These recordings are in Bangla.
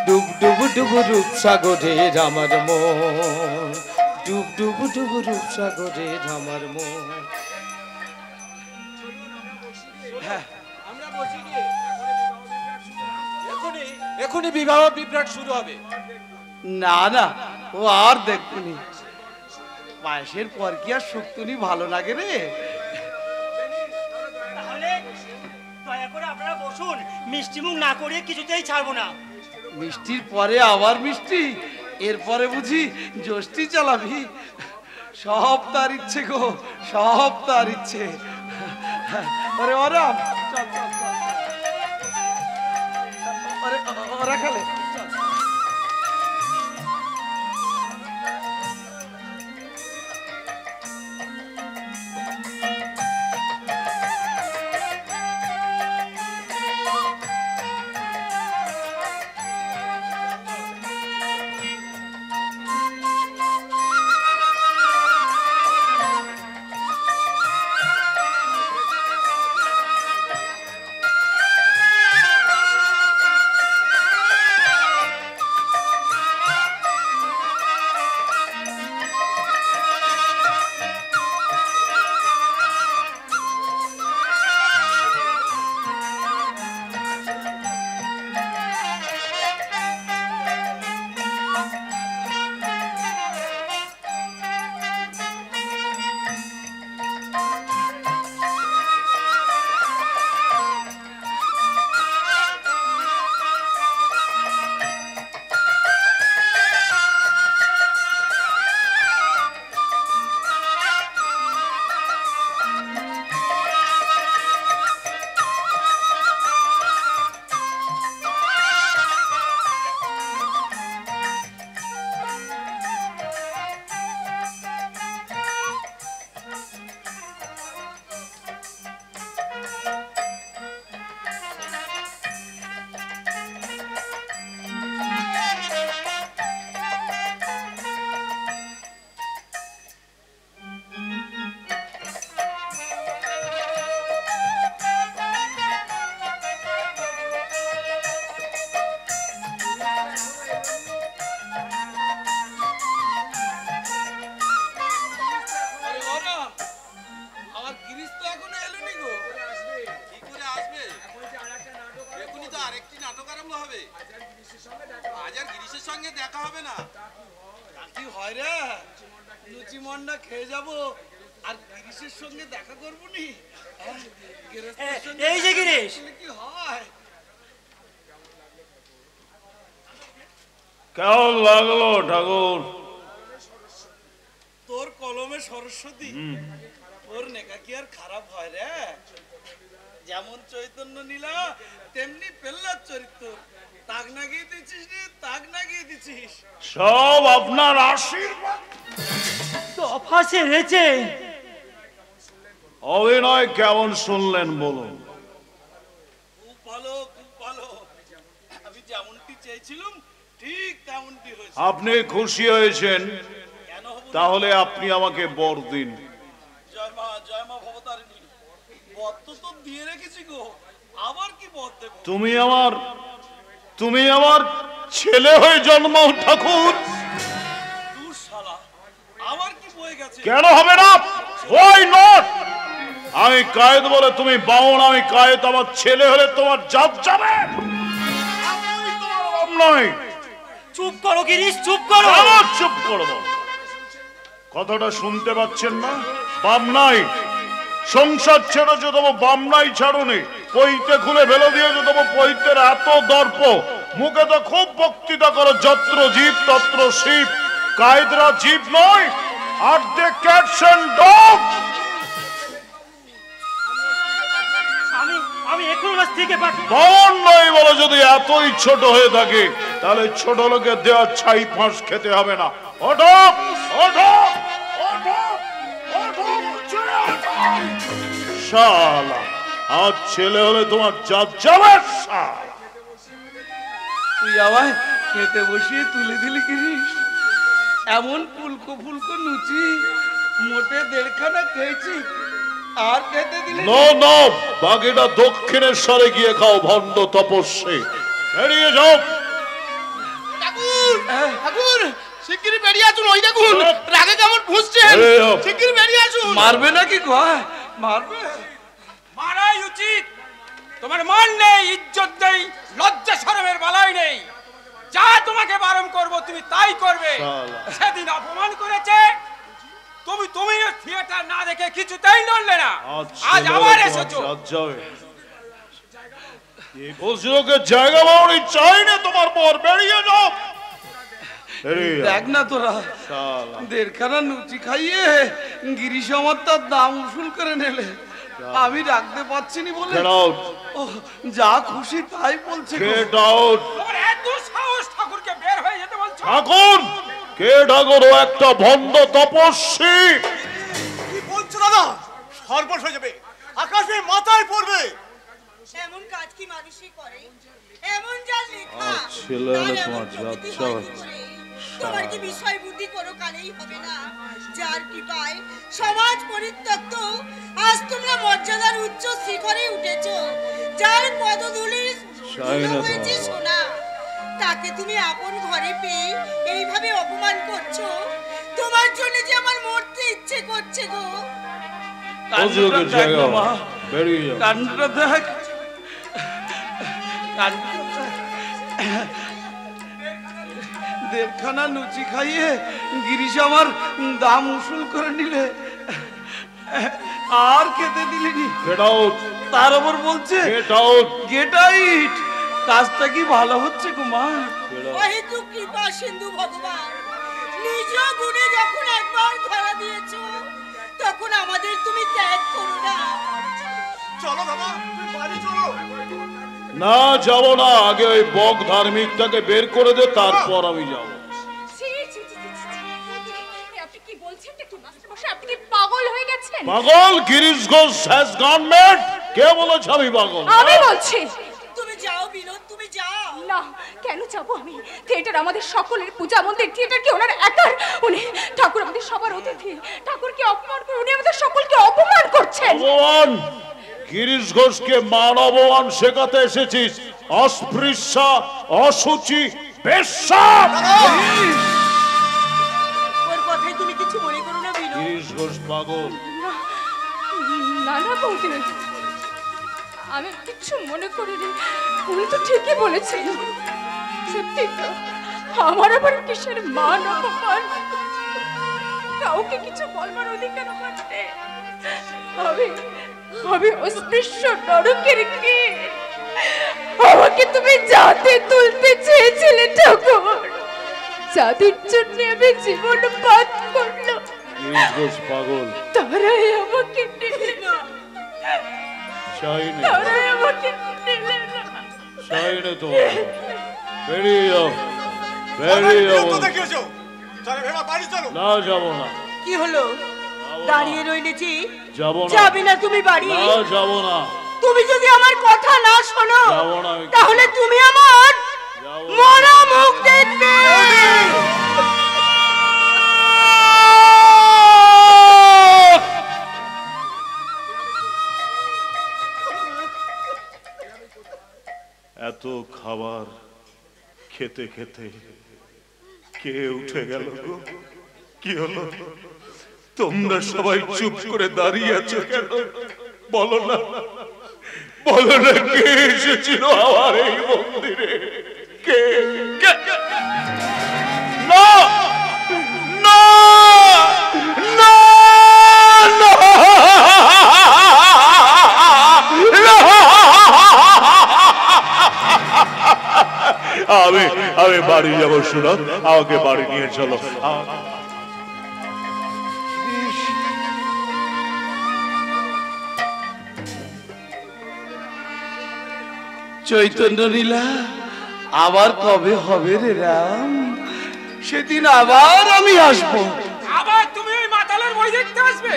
ডুব ডুব ডুব রূপ সাগরের আমার মন, ডুব ডুব ডুব রূপ সাগরের আমার মন। হ্যাঁ, এখনই বিবাহ বিভ্রাট শুরু হবে। না না, ও আর দেখুনি, পায়েসের পর কি আর শুক্তুনি ভালো লাগে রে? তাহলে দয়া করে আপনারা বসুন, মিষ্টি মুখ না করে কিছুতেই ছাড়বো না। মিষ্টির পরে আবার মিষ্টি, এরপরে বুঝি ষষ্ঠী চালাবি? সব তার ইচ্ছে গো, সব তার ইচ্ছে। আরে ওরা চল চল চল, আরে ওরা খেলে। খেয়ে যাবো আর গিরিশের সঙ্গে দেখা করবো নি। এই যে গিরিশ, কি হয়? কেমন লাগলো ঠাকুর? তোর কলমে সরস্বতী, তোর নেকা কি আর খারাপ হয় রে? যেমন চৈতন্য নীলা তেমনি পেল্লার চরিত্র, তাক নাগিয়ে দিচ্ছিস রে, তাক নাগিয়ে দিচ্ছিস। সব আপনার আশীর্বাদ। দফা সেরেছে। অভিনয় কেমন শুনলেন বলুন? খুব ভালো, খুব ভালো। আমি যেমনটি চেয়েছিলাম ঠিক তেমনটি হয়েছে। আপনি খুশি হয়েছেন? তাহলে আপনি আমাকে বর দিন। জয় মা ভবতারিণী, বর তো দিয়ে রেখেছি গো, আবার কি বর দেব? তুমি আমার ছেলে হয়ে জন্মাও ঠাকুর। তুই শালা, আবার কি বয়ে গেছে? কেন হবে না? ওই নট, আমি কায়েদ বলে তুমি বাউন, আমি কায়েদ, আমার ছেলে হলে তোমার জাত যাবে। নয়, চুপ করো গিরিশ, চুপ করো। চুপ করবো? কথাটা শুনতে পাচ্ছেন না? বামনাই সংসার ছেড়েছে, তবু বামনাই ছাড়ুনি। পইতে খুলে ফেলে দিয়েছে, তবু পইতের এত দর্প। মুখে তো খুব বক্তৃতা করো, যত্র জীব তত্র শিব। কায়েদরা জীব নয়, আর দে ক্যাটস এন্ড ডগ। আমি এখন স্ত্রীকে পাঠাবো। বাউন নয় বলে যদি এতই ছোট হয়ে থাকে, তাহলে ছোট লোকের দেওয়া ছাই ফাঁস খেতে হবে না। ওঠো ওঠো ওঠো ওঠো, শালা, আর ছেলে হলে তোমার জাত যাবে। শালা, তুই আমায় খেতে বসিয়ে তুলে দিলি গিরিশ। এমন ফুলকো ফুলকো লুচি মোটে দেড়খানা খেয়েছি, আর খেতে দিলে? নো নো, বাকিটা দক্ষিণেশ্বরে গিয়ে খাও, ভণ্ড তপস্বী। বেরিয়ে যাও। ঠাকুর শিগগিরই বেরিয়ে আসুন, ওই দেখুন রাগে কেমন ফুঁসছেন, শিগগিরই বেরিয়ে আসুন। মারবে নাকি কয়? মারবে? মারাই উচিত। তোমার মান নেই, ইজ্জত নেই, লজ্জা শরমের বালাই নেই। যা তোমাকে বারণ করব তুমি তাই করবে। সেদিন অপমান করেছে, তুমি থিয়েটার না দেখে কিছুতেই নড়লে না, আজ আবার এসেছো। এই বজ্রকে জায়গা বাউনি চাই না তোমার পর, বেরিয়ে যাও। দেখ না তোরা, দেড়খানা লুচি খাইয়ে গিরিশ আমার তার দাম উসুল করে নিলে, আমি রাখতে পারছি নি বলে ও যা খুশি তাই বলছে। Get out. তোমার এত সাহস ঠাকুরকে বের হয়ে যেতে বলছো? ঠাকুর কে ঠাকুর? ও একটা ভণ্ড তপস্বী। কি বলছো দাদা? সর্বনাশ হয়ে যাবে, আকাশে মাথায় পড়বে। এমন কাজ কি মানুষই করে? এমন যার লেখা ছেলে তার হলে এমন তোমার প্রকৃতি লজ্জা হয় কি করে? তোমার কি বিষয় বুদ্ধি কোনো কালেই হবে না? যার কৃপায় সমাজ পরিত্যক্ত, আজ তোমরা মর্যাদার উচ্চ শিখরে উঠেছো, যার পদধূলির হয়েছে সোনা, তাকে তুমি আপন ঘরে পেয়ে এইভাবে অপমান করছো। তোমার জন্য যে আমার মরতে ইচ্ছে করছে গো। বজ্রকে জায়গা বেরিয়ে যাও। কাণ্ডটা দেখ, দেড়খানা লুচি খাইয়ে গিরিশ আমার দাম উসুল করে নিলে, আর খেতে দিলিনি। Get out. তার উপর বলছে গেট আউট। Get out. কাজটা কি ভালো হচ্ছে কুমার? অহেতুক কৃপা সিন্ধু ভগবান, নিজ গুণে যখন একবার ধরা দিয়েছো, তখন আমাদের তুমি ত্যাগ করো না। চলো দাদা, তুমি বাড়ি চলো। না যাব না, আগে ওই বক ধার্মিকটাকে বের করে দে, তারপর আমি যাব। আপনি কি বলছেন? আপনি কি পাগল হয়ে গেছেন? পাগল? Girish Ghosh has gone mad. কে বলেছে আমি পাগল? আমি বলছি। তুমি যাও বিনোদ, তুমি যাও। না, কেন যাবো আমি? থিয়েটার আমাদের সকলের পূজা মন্দির, থিয়েটার কি ওনার একার? উনি ঠাকুর আমাদের সবার অতিথি, ঠাকুরকে অপমান করে উনি আমাদের সকলকে অপমান করছেন। ভগবান, গিরিশ ঘোষকে মান অপমান শেখাতে এসেছিস? অস্পৃশ্যা, অসুচি, বেশ্যা। ওর কথাই তুমি কিছু মনে করো না বিনোদ। গিরিশ ঘোষ পাগল। না না বলতে, আমি কিছু মনে করিনি। উনি তো ঠিকই বলেছেন। সত্যি তো, আমার আবার কিসের মান অপমান? কাউকে কিছু বলবার অধিকার আমার নেই। আমি অস্পৃশ্য নরকের কি? আমাকে তুমি জাতে তুলতে চেয়েছিলে ঠাকুর, যাদের জন্য আমি জীবন পাত করলাম, গিরিশ ঘোষ পাগল। তারাই আমাকে নিলে না। চাইনি, তারাই আমাকে নিলে না। চাইনি তোমার। বেরিয়ে যাও, বেরিয়ে যাও। দেখিয়েছো, চলো ভেবা বাড়ি চলো। না যাব না। কি হলো? দাঁড়িয়ে রইলেছি, যাব না। যাবে না তুমি বাড়ি? না যাব না। তুমি যদি আমার কথা না শোনো, যাব না। তাহলে তুমি আমার মরা মুখ দেখবে। এত খাবার খেতে খেতে কে উঠে গেল গো? কি হলো? তোমরা সবাই চুপ করে দাঁড়িয়ে আছো কেন? বলো না, বলো না, কে এসেছিল আমার এই মন্দিরে? কে? না না না আমি বাড়ি যাবো। শুনো, আমাকে বাড়ি নিয়ে চলো। চৈতন্য লীলা আবার কবে হবে রে রাম? সেদিন আবার আমি আসবো। আবার তুমি ওই মাতালের বই দেখতে আসবে?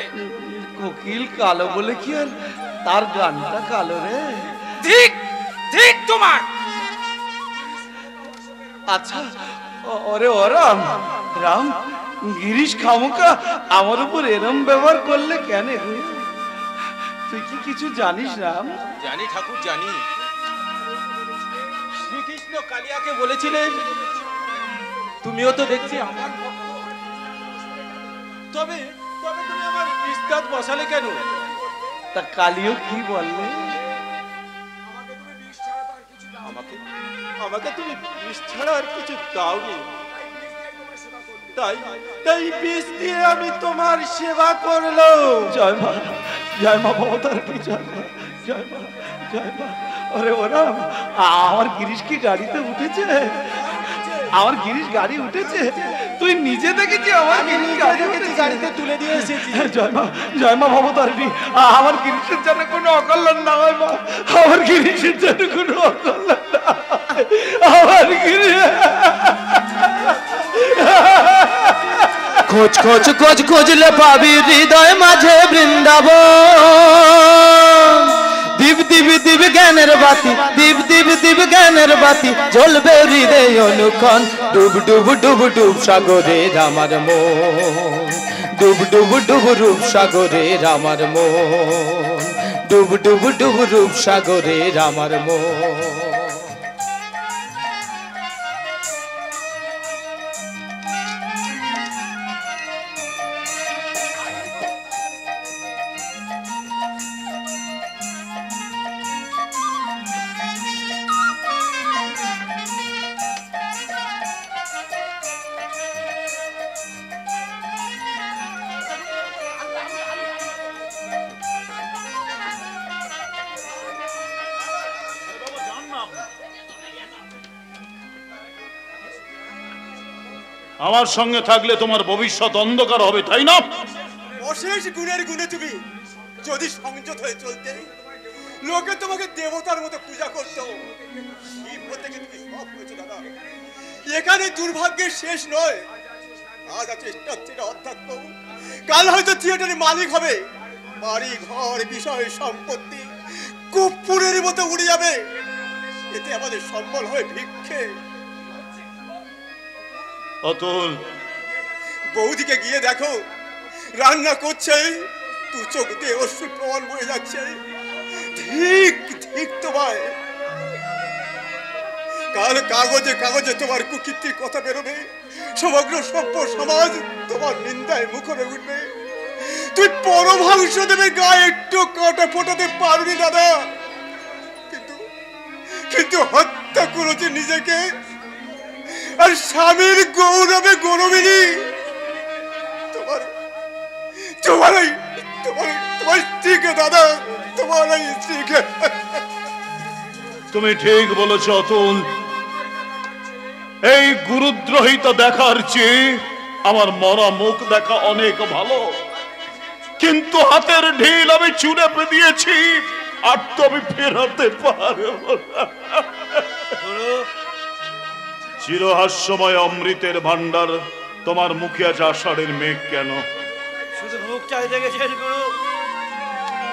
কোকিল কালো বলে কি আর তার গানটা কালো রে? ঠিক ঠিক তোমার। আচ্ছা, ওরে ও রাম, রাম, গিরিশ খামুকা আমার উপর এরম ব্যবহার করলে কেন? তুই কি কিছু জানিস রাম? জানি ঠাকুর, জানি। শ্রীকৃষ্ণ কালিয়াকে বলেছিলেন তুমিও তো দেখছি আমার তবে তবে তুমি আমার বিস্তার বসালে কেন? তা কালিও কি বললে? আমাকে আমাকে তুমি বিষ ছাড়া আর কিছু দাওনি, তাই তাই বিষ দিয়ে আমি তোমার সেবা করলাম। জয় মা মমতারিণী, জয় মা, জয় মা, জয় মা। আরে ওরা আমার গিরিশ কি গাড়িতে উঠেছে? আমার গিরিশ গাড়ি উঠেছে? তুই নিজে দেখেছি আমার গিরিশ গাড়ি উঠেছে? গাড়িতে তুলে দিয়ে এসেছি। জয় মা মমতারিণী, আমার গিরিশের যেন কোনো অকল্যাণ না হয় মা, আমার গিরিশের যেন কোনো অকল্যাণ না হয়, আমার গিরিশ। খোঁজ খোঁজ খোঁজ খুঁজলে পাবি হৃদয় মাঝে বৃন্দাবন। দিব দিব দিব জ্ঞানের বাতি, দিব দিব দিব জ্ঞানের বাতি, জ্বলবে হৃদয় অনুক্ষণ। ডুব ডুব ডুব ডুব সাগরে আমার মন, ডুব ডুব ডুব রূপ সাগরে আমার মন, ডুব ডুব ডুব রূপ সাগরে আমার মন। আমার সঙ্গে থাকলে তোমার ভবিষ্যৎ অন্ধকার হবে, তাই না? অশেষ গুণের গুণে তুমি যদি সংযত হয়ে চলতে, লোকে তোমাকে দেবতার মতো পূজা করতো। শিব হতে গিয়ে তুমি সব হয়েছো দাদা। এখানে দুর্ভাগ্যের শেষ নয়। আজ আছে স্টাচ্ছিটা অধ্যাত্ম, কাল হয়তো থিয়েটারের মালিক হবে। বাড়ি ঘর বিষয় সম্পত্তি কুপুরের মতো উড়ে যাবে। এতে আমাদের সম্বল হয়ে ভিক্ষে। অতুল, বৌদিকে গিয়ে দেখো, রান্না করছে, তু চোখ দিয়ে অশ্রু প্রমাণ বয়ে যাচ্ছে। ঠিক ঠিক তোমায় কাল কাগজে কাগজে তোমার কুকীর্তির কথা বেরোবে। সমগ্র সভ্য সমাজ তোমার নিন্দায় মুখরে উঠবে। তুই পরমাংস দেবে গায়ে একটু কাঁটা ফোটাতে পারবি দাদা, কিন্তু কিন্তু হত্যা করেছে নিজেকে। আর স্বামীর গৌরবে গৌরবিনী তোমার তোমার তোমার তোমার স্ত্রীকে দাদা, তোমার স্ত্রীকে। তুমি ঠিক বলেছ অতুল। এই গুরুদ্রোহিতা দেখার চেয়ে আমার মরা মুখ দেখা অনেক ভালো। কিন্তু হাতের ঢিল আমি চুড়ে দিয়েছি, আর তো আমি ফেরাতে পারব না। চিরহাস্যময় অমৃতের ভান্ডার, তোমার মুখে আছে আষাঢ়ের মেঘ কেন? শুধু মুখটাই দেখেছেন গুরু,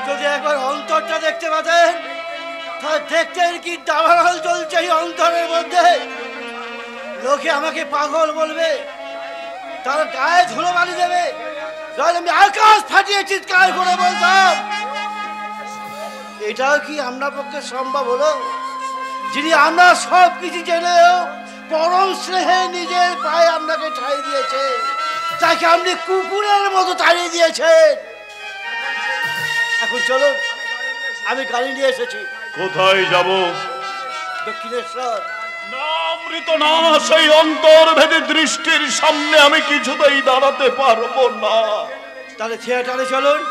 যদি একবার অন্তরটা দেখতে পাতেন, তাহলে দেখতেন কি দাবানল চলছে এই অন্তরের মধ্যে। লোকে আমাকে পাগল বলবে, তার গায়ে ধুলো বালি দেবে, আমি আকাশ ফাটিয়ে চিৎকার করে বলতাম। এটাও কি আপনার পক্ষে সম্ভব হলো? যিনি আমরা সব কিছু জেনেও পরম স্নেহে নিজের পায়ে আপনাকে ঠাই দিয়েছে, তাকে আপনি কুকুরের মতো তাড়িয়ে দিয়েছেন। এখন চলুন, আমি গাড়ি নিয়ে এসেছি। কোথায় যাব? দক্ষিণেশ্বর। না অমৃত না, সেই অন্তর্ভেদী দৃষ্টির সামনে আমি কিছুতেই দাঁড়াতে পারবো না। তাহলে থিয়েটারে চলুন,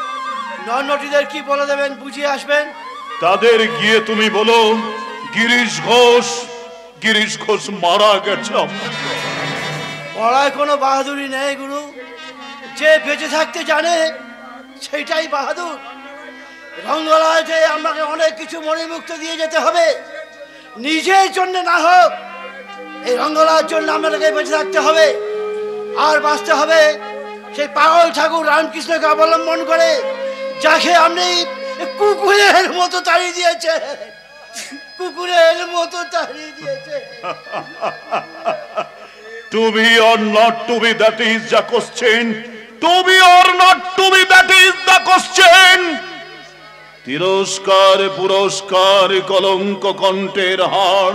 নটিদের কি বলে দেবেন, বুঝিয়ে আসবেন। তাদের গিয়ে তুমি বলো গিরিশ ঘোষ মারা গেছে। পড়ায় কোনো বাহাদুরি নেই গুরু, যে বেঁচে থাকতে জানে সেটাই বাহাদুর। রঙ্গলাতে আমাকে অনেক কিছু মণিমুক্ত দিয়ে যেতে হবে, নিজের জন্য না হোক, এই রঙ্গলার জন্য আমাদেরকে বেঁচে থাকতে হবে। আর বাঁচতে হবে সেই পাগল ঠাকুর রামকৃষ্ণকে অবলম্বন করে, যাকে আপনি কুকুরের মতো তাড়িয়ে দিয়েছে, কুকুরের মতো তাড়িয়ে দিয়েছে। To be or not to be, that is the question. To be or not to be, that is the question. তিরস্কার পুরস্কার কলঙ্ক কণ্ঠের হার,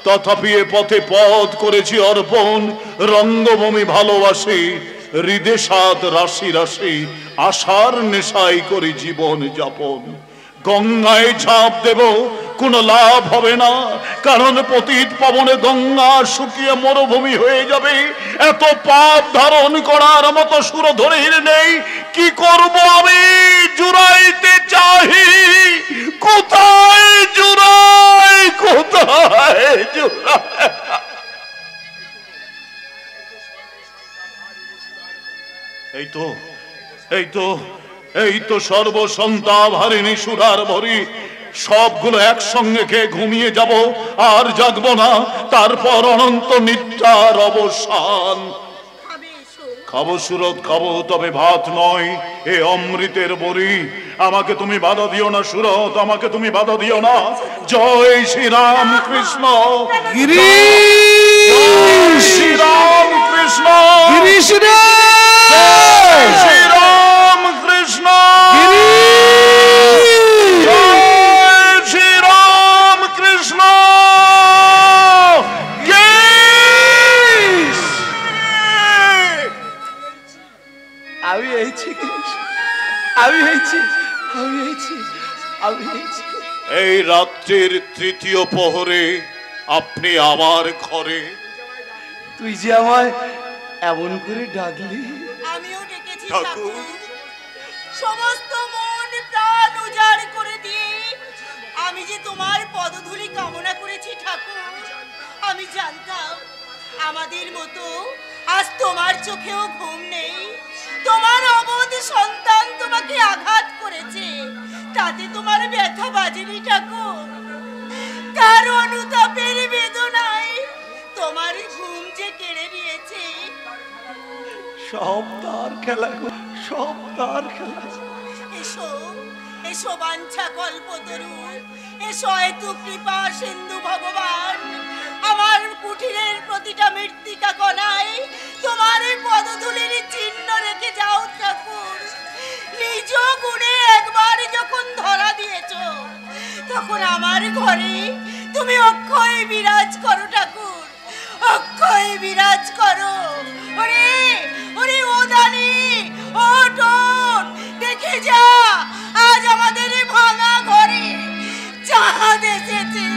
তথাপি এ পথে পথ করেছি অর্পণ। রঙ্গভূমি ভালোবাসি, হৃদে সাত রাশি রাশি, আশার নেশাই করি জীবন যাপন। গঙ্গায় ঝাঁপ দেব কোনো লাভ হবে না, কারণ পতিত পাবনে গঙ্গা শুকিয়ে মরুভূমি হয়ে যাবে। এত পাপ ধারণ করার মতো সুরধনীর নেই। কি করব আমি? জুড়াইতে চাহি, কোথায় জুড়াই, কোথায় জুড়াই? এই তো এই তো এই তো সর্বসন্তাপ হারিণী সুরার ভরি, সবগুলো একসঙ্গে খেয়ে ঘুমিয়ে যাব, আর জাগবো না। তারপর অনন্ত নিদ্রার অবসান। খাবো সুরত খাবো, তবে ভাত নয়, এ অমৃতের বড়ি। আমাকে তুমি বাধা দিও না সুরত, আমাকে তুমি বাধা দিও না। জয় শ্রীরাম কৃষ্ণ, শ্রীরাম কৃষ্ণ, শ্রীরাম কৃষ্ণ, শ্রীরাম কৃষ্ণ। আমি এইছি, আমি এইছি, আমি এইছি, আমি এইছি। এই রাত্রির তৃতীয় প্রহরে আপনি আমার ঘরে। তুই যে আমায় এমন করে ডাকলি। আমিও ডেকেছি ঠাকুর। ঠাকুর। সমস্ত মন প্রাণ উজাড় করে দিয়ে আমি যে তোমার পদধূলি কামনা করেছি ঠাকুর। আমি জানতাম আমাদের মতো আজ তোমার চোখেও ঘুম নেই। তোমার অবোধ সন্তান তোমাকে আঘাত করেছে, তাতে তোমার ব্যথা বাজেনি ঠাকুর। তার অনুতাপের বেদনায় তোমার ঘুম যে কেড়ে নিয়েছে। সব তার খেলা গো, সব তার খেলা। এসো এসো বাঞ্ছা কল্পতরু, এসো এতু কৃপা সিন্ধু ভগবান। আমার কুঠিরের প্রতিটা মৃত্তিকা কণায় তোমার পদধূলির চিহ্ন রেখে যাও ঠাকুর। নিজ গুণে একবার যখন ধরা দিয়েছ, তখন আমার ঘরে তুমি অক্ষয় বিরাজ করো ঠাকুর, অক্ষয় বিরাজ করো। ওরে ওরে ও দানি, ও টোন, দেখে যা আজ আমাদের ভাঙা ঘরে চাঁদ এসেছে,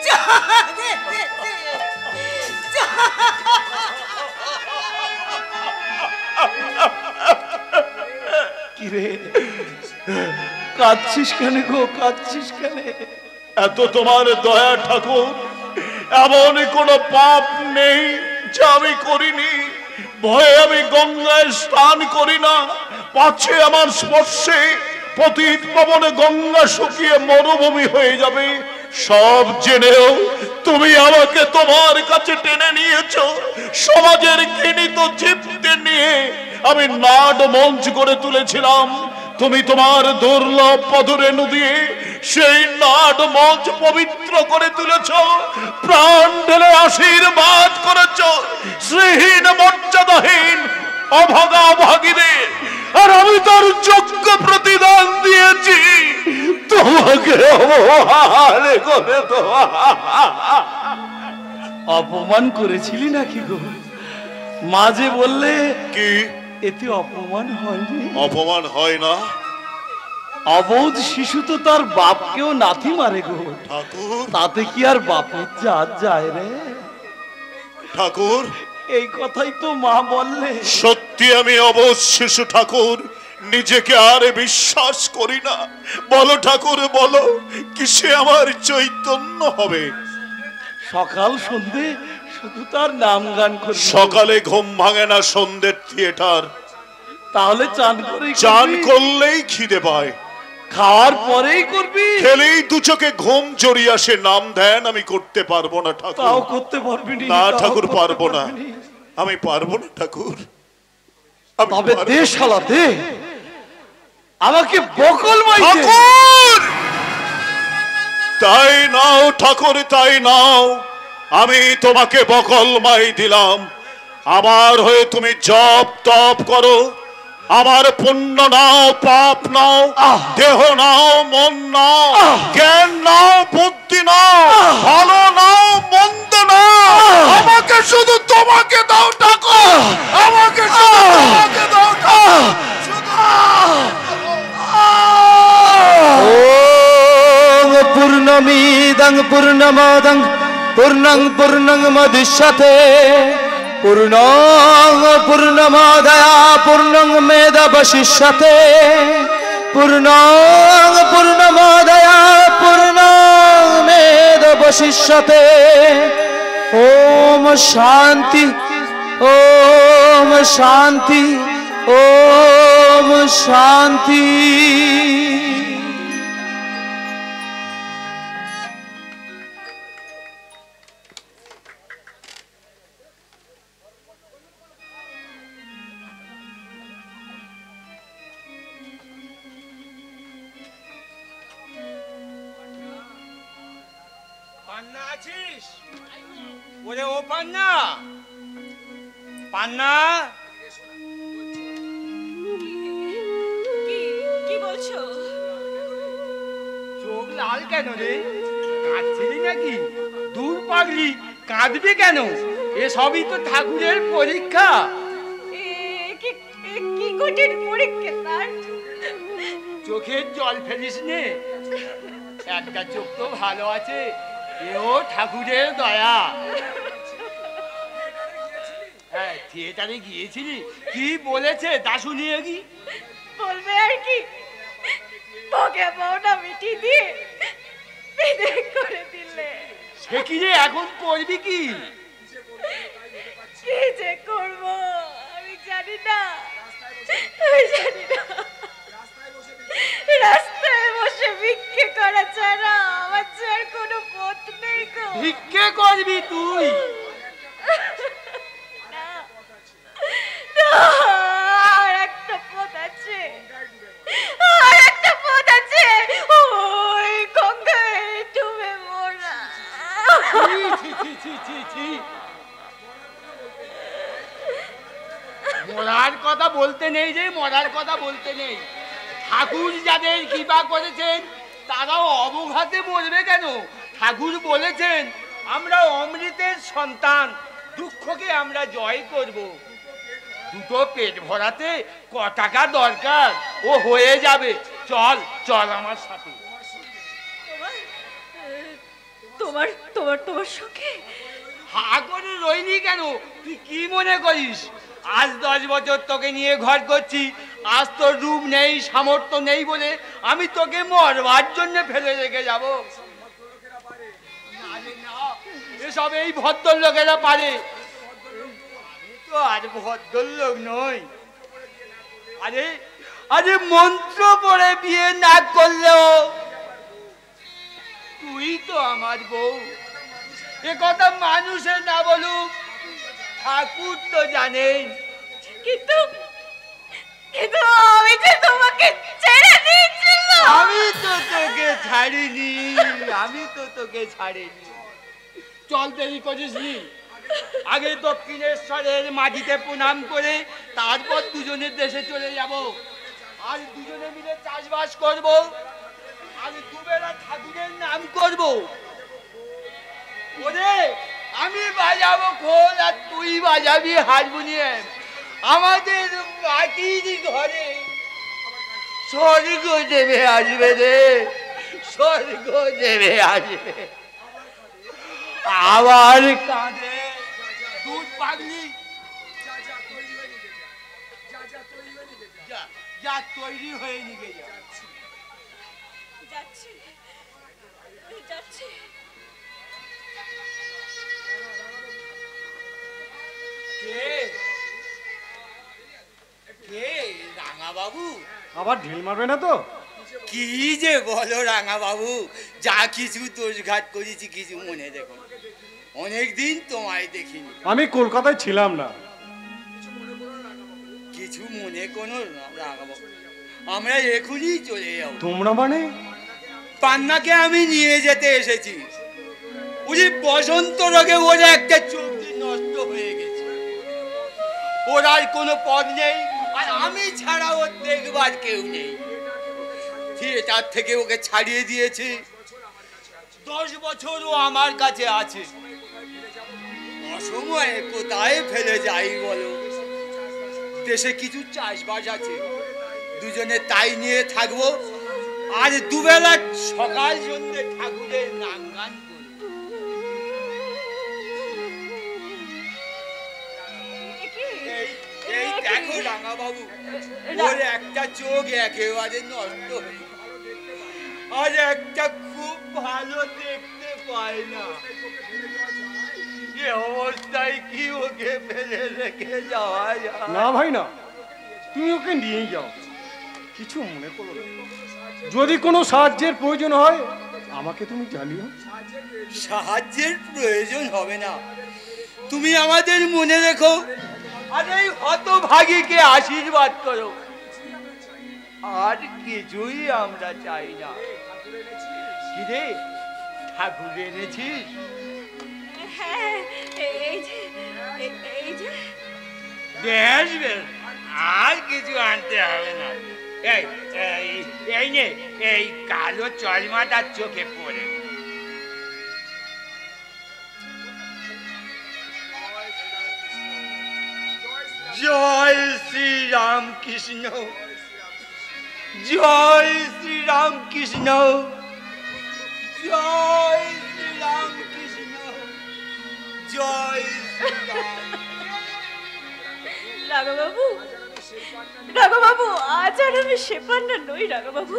চাঁদ এসেছে, কিরে কাঁদছিস কেন গো, কাঁদছিস কেন? এত তোমার দয়া ঠাকুর, এমন কোন পাপ নেই যা আমি করিনি। ভয়ে আমি গঙ্গায় স্নান করি না, পাছে আমার স্পর্শে পতিত পাবনে গঙ্গা শুকিয়ে মরুভূমি হয়ে যাবে। সব জেনেও তুমি আমাকে তোমার কাছে টেনে নিয়েছ। সমাজের ঘৃণিত জীবদের নিয়ে আমি নাট মঞ্চ করে তুলেছিলাম। তুমি তোমার দুর্লভ পদরেণু দিয়ে সেই নাট মঞ্চ পবিত্র করে তুলেছ, প্রাণ ঢেলে আশীর্বাদ করেছ শ্রীহীন মর্যাদাহীন অভাগা অভাগীদের। আর আমি তার যোগ্য প্রতিদান দিয়েছি তোমাকে অপমান করে। অপমান করেছিলি নাকি গো? মাঝে বললে কি এতে অপমান হয়নি? অপমান হয় না অবোধ শিশু তো তার বাপকেও নাথি মারে গো ঠাকুর। তাতে কি আর বাপের জাত যায় রে? ঠাকুর এই কথাই তো মা বললে। সত্যি আমি অবশ শিশু ঠাকুর, নিজেকে আর বিশ্বাস করি না। বলো ঠাকুর বলো, কিসে আমার চৈতন্য হবে? সকাল সন্ধে শুধু তার নাম গান করি। সকালে ঘুম ভাঙে না, সন্ধ্যের থিয়েটার। তাহলে চান করে চান করলেই খিদে পায়, খাওয়ার পরেই করবি। খেলেই দু চোখে ঘুম জড়িয়ে আসে। নাম ধ্যান আমি করতে পারবো না ঠাকুর। তাও করতে পারবি না ঠাকুর, পারবো না, আমি পারবো না ঠাকুর। তবে দে শালা দে, আমাকে বকল মাইতে। ঠাকুর তাই নাও ঠাকুর, তাই নাও। আমি তোমাকে বকল মাই দিলাম। আমার হয়ে তুমি জপ তপ করো, আমার পুণ্য নাও, পাপ নাও, দেহ নাও, মন নাও, জ্ঞান নাও, বুদ্ধি নাও, ভালো নাও, মন্দ নাও, আমাকে শুধু তোমাকে দাও ঠাকুর, আমাকে শুধু তোমাকে দাও ঠাকুর। ওম পূর্ণমিদং পূর্ণমাদং পূর্ণং পূর্ণং মদুষ্যতে পূর্ণং পূর্ণমাদায় পূর্ণং মেধাবশিষ্যতে পূর্ণং পূর্ণমাদায় পূর্ণং মেধাবশিষ্যতে। ওম শান্তি, ওম শান্তি, ওম শান্তি। পান্না আছিস? ওরে ও পান্না, পান্না। কি বলছো? চোখ লাল কেন রে? কাঁদছিলি নাকি? দূর পাগলি, কাঁদবি কেন? এসবই তো ঠাকুরের পরীক্ষা। কি কঠিন পরীক্ষা তার। চোখের জল ফেলিস নে, একটা চোখ তো ভালো আছে, এও ঠাকুরের দয়া। হ্যাঁ, থিয়েটারে গিয়েছিলি? কি বলেছে তা শুনিয়ে কি? বলবে আর কি, বকে বউটা মিটি দিয়ে বিদায় করে দিলে। সে কি রে, এখন করবি কি? কি যে করবো আমি জানি না, আমি জানি না। রাস্তায় বসে ভিক্ষে করা ছাড়া আমার যে আর কোনো পথ নেই গো। ভিক্ষে করবি তুই? না, না, আর একটা পথ আছে, আর একটা পথ আছে, ওই গঙ্গায় ডুবে মরা। ছি, ছি, ছি, ছি, ছি। মরার কথা বলতে নেই রে, মরার কথা বলতে নেই। ঠাকুর যাদের কৃপা করেছেন তারাও অবঘাতে মরবে কেন? ঠাকুর বলেছেন আমরা অমৃতের সন্তান, দুঃখকে আমরা জয় করব। দুটো পেট ভরাতে ক টাকা দরকার, ও হয়ে যাবে। চল চল আমার সাথে। তোমার তোমার তোমার সঙ্গে হা করে রইনি কেন? তুই কি মনে করিস আজ 10 বছর তোকে নিয়ে ঘর করছি, আজ তোর রূপ নেই, সামর্থ্য নেই বলে আমি তোকে মরবার জন্য ফেলে রেখে যাব? এসব এই ভদ্রলোকেরা পারে, তো আর ভদ্রলোক নই। আরে আরে মন্ত্র পড়ে বিয়ে না করলেও তুই তো আমার বউ। এ কথা মানুষের না বলুক, ঠাকুর তো জানেন। কিন্তু কিন্তু আমি যে তোমাকে ছেড়ে দিয়েছিলাম। আমি তো তোকে ছাড়িনি, আমি তো তোকে ছাড়িনি। চল, দেরি করিস নি। আগে দক্ষিণেশ্বরের মাটিতে প্রণাম করে তারপর দুজনের দেশে চলে যাব, আর দুজনে মিলে চাষবাস করব, আর দুবেলা ঠাকুরের নাম করব। ওরে আমি বাজাবো খোল আর তুই বাজাবি হারমোনিয়াম। আমাদের মাটির ঘরে স্বর্গ দেবে আসবে রে, স্বর্গ দেবে আসবে। আবার কাঁদে দুধ পাগলি, যা তৈরি হয়ে নিয়ে যাচ্ছি যাচ্ছি। কে রাঙা বাবু? আবার ঢিল মারবে না তো? কি যে বলো রাঙা বাবু, যা কিছু দোষঘাট করেছি কিছু মনে দেখো, অনেকদিন তোমায় দেখিনি। আমি কলকাতায় ছিলাম না। কিছু মনে কোনো রাঙা বাবু, আমরা এখনই চলে যাবো। তোমরা মানে? পান্নাকে আমি নিয়ে যেতে এসেছি। বুঝি বসন্ত রোগে ওরা একটা চোখ নষ্ট হয়ে গেছে, ওর আর কোনো পথ নেই, আর আমি ছাড়া ওর দেখবার কেউ নেই। থিয়েটার থেকে ওকে ছাড়িয়ে দিয়েছি, 10 বছর ও আমার কাছে আছে। অসময়ে কোথায় ফেলে যাই বলো? দেশে কিছু চাষবাস আছে, দুজনে তাই নিয়ে থাকবো, আর দুবেলা সকাল সন্ধ্যে ঠাকুরের নাম গান করবো। এই দেখো রাঙা বাবু, ওর একটা চোখ একেবারে নষ্ট হয়ে গেছে, আর একটা খুব ভালো দেখতে পায় না। এ অবস্থায় কি ওকে ফেলে রেখে যাওয়া যায়? না ভাই না, তুমি ওকে নিয়ে যাও, কিছু মনে করো না। যদি কোনো সাহায্যের প্রয়োজন হয় আমাকে তুমি জানিও। সাহায্যের প্রয়োজন হবে না, তুমি আমাদের মনে রেখো, আর এই হতভাগীকে আশীর্বাদ করো। আর কিছুই আমরা চাই না। কিরে, ঠাকুর এনেছিস? হ্যাঁ, এই যে বেশ বেশ, আর কিছু আনতে হবে না। এই নে, এই কালো চশমাটা চোখে পড়ে। জয় শ্রী রামকৃষ্ণ, জয় শ্রী রামকৃষ্ণ, জয় শ্রী রামকৃষ্ণ, জয় শ্রী রাম। রাঘবাবু, রাঘবাবু, আজ আর আমি শেফান্না নই। রাঘবাবু,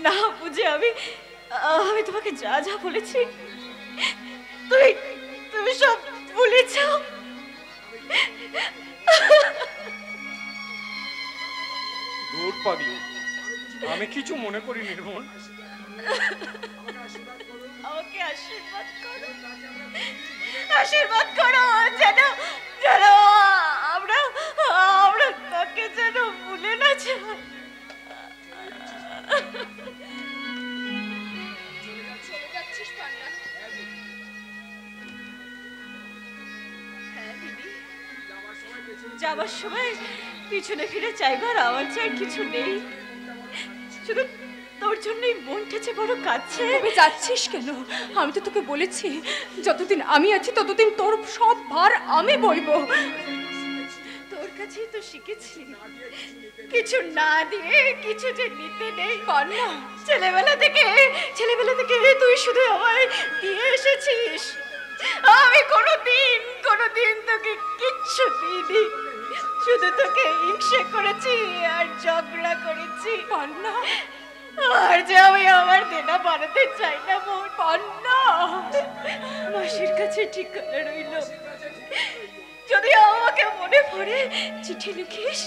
না বুঝে আমি তোমাকে যা যা বলেছি তুমি সব ভুলেছ। দূর পাগলি, আমি কিছু মনে করি নির্মল। আমাকে আশীর্বাদ করো, আশীর্বাদ করো, যেন যেন আমরা তাকে যেন ভুলে না যাই। যাবার সময় পিছনে ফিরে চাইবার আমার চাই কিছু নেই, শুধু তোর জন্যই মনটা বড় কাছে। যাচ্ছিস কেন? আমি তো তোকে বলেছি যতদিন আমি আছি ততদিন তোর সব ভার আমি বইবো। তোর কাছেই তো শিখেছি কিছু না দিয়ে কিছু যে নিতে নেই। না, ছেলেবেলা থেকে তুই শুধু আমায় দিয়ে এসেছিস, আমি কোনোদিন তোকে কিচ্ছু দিইনি, শুধু তোকে হিংসে করেছি আর ঝগড়া করেছি। পান্না, আর যে আমি আমার দেনা বাড়াতে চাই না বোন। পান্না, মাসির কাছে ঠিকানা রইল, যদি আমাকে মনে পড়ে চিঠি লিখিস।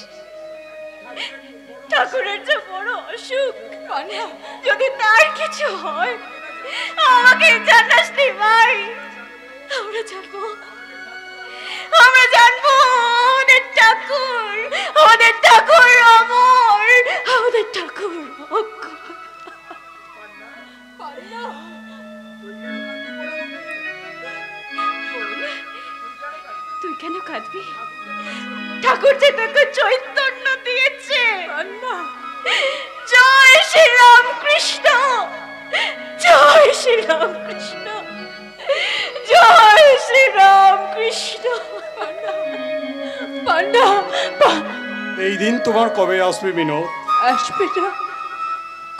ঠাকুরের যে বড় অসুখ, পান্না, যদি তার কিছু হয় আমাকে জানাস নি ভাই। আমরা জানবো আমাদের ঠাকুর অমর, আমাদের ঠাকুর অক্ষর। তুই কেন কাঁদবি? ঠাকুর যে তোকে চৈতন্য দিয়েছে। জয় শ্রী রামকৃষ্ণ, জয় শ্রী রামকৃষ্ণ, জয় শ্রী রামকৃষ্ণ। পান্ডা, এই দিন তোমার কবে আসবে বিনোদ? আসবে না,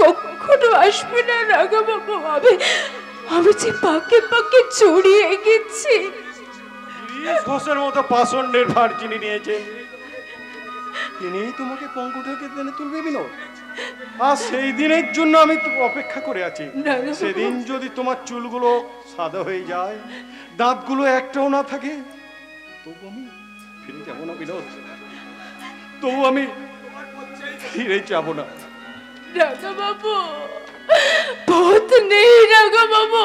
কখনো আসবে না রাঘবাবু। আমি যে পাকে পাকে জড়িয়ে গেছি। ঘোষের মতো পাষণ্ডের ভার চিনি নিয়েছে, তিনিই তোমাকে পঙ্ক ঢেকে টেনে তুলবে বিনোদ। আর সেই দিনের জন্য আমি অপেক্ষা করে আছি। সেদিন যদি তোমার চুলগুলো সাদা হয়ে যায়, দাঁতগুলো একটাও না থাকে, তবু আমি ফিরে যাবো না বিনোদ, তবু আমি ফিরে যাবো না। রাঘবাবু, পথ নেই রাঘবাবু,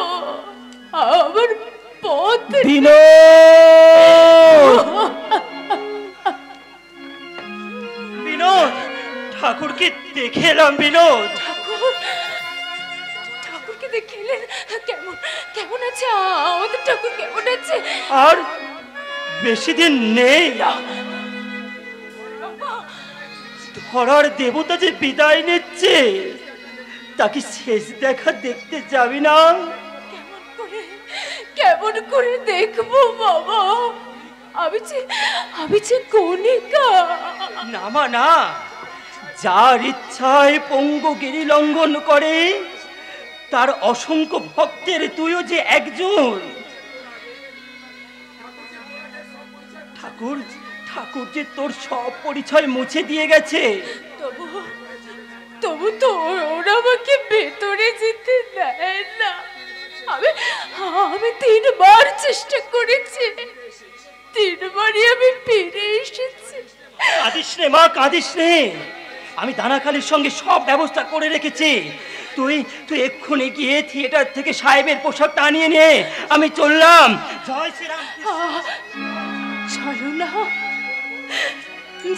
আমার পথ বিনোদ, ঠাকুরকে দেখে এলাম। বিনোদ, ঠাকুরকে দেখে এলেন? কেমন আছে আমাদের ঠাকুর? কেমন আছে? আর বেশি দিন নেই। ধরার দেবতা যে বিদায় নিচ্ছে, তাকে শেষ দেখা দেখতে যাবি না? কেমন করে দেখবো বাবা? আমি যে কণিকা। না মা না, যার ইচ্ছায় পঙ্গগিরি লঙ্ঘন করে তার অসংখ্য ভক্তের তুইও যে একজন। ঠাকুর ঠাকুর যে তোর সব পরিচয় মুছে দিয়ে গেছে। তবু তো ওরা আমাকে ভেতরে যেতে দেয় না। আমি 3 বার চেষ্টা করেছি, 3 বারই আমি ফিরে এসেছি। কাঁদিস রে মা, কাঁদিস রে। আমি দানাখালির সঙ্গে সব ব্যবস্থা করে রেখেছি। তুই এক্ষুনি গিয়ে থিয়েটার থেকে সাহেবের পোশাকটা আনিয়ে নে। আমি চললাম। জয় শ্রীরাম। চলো না,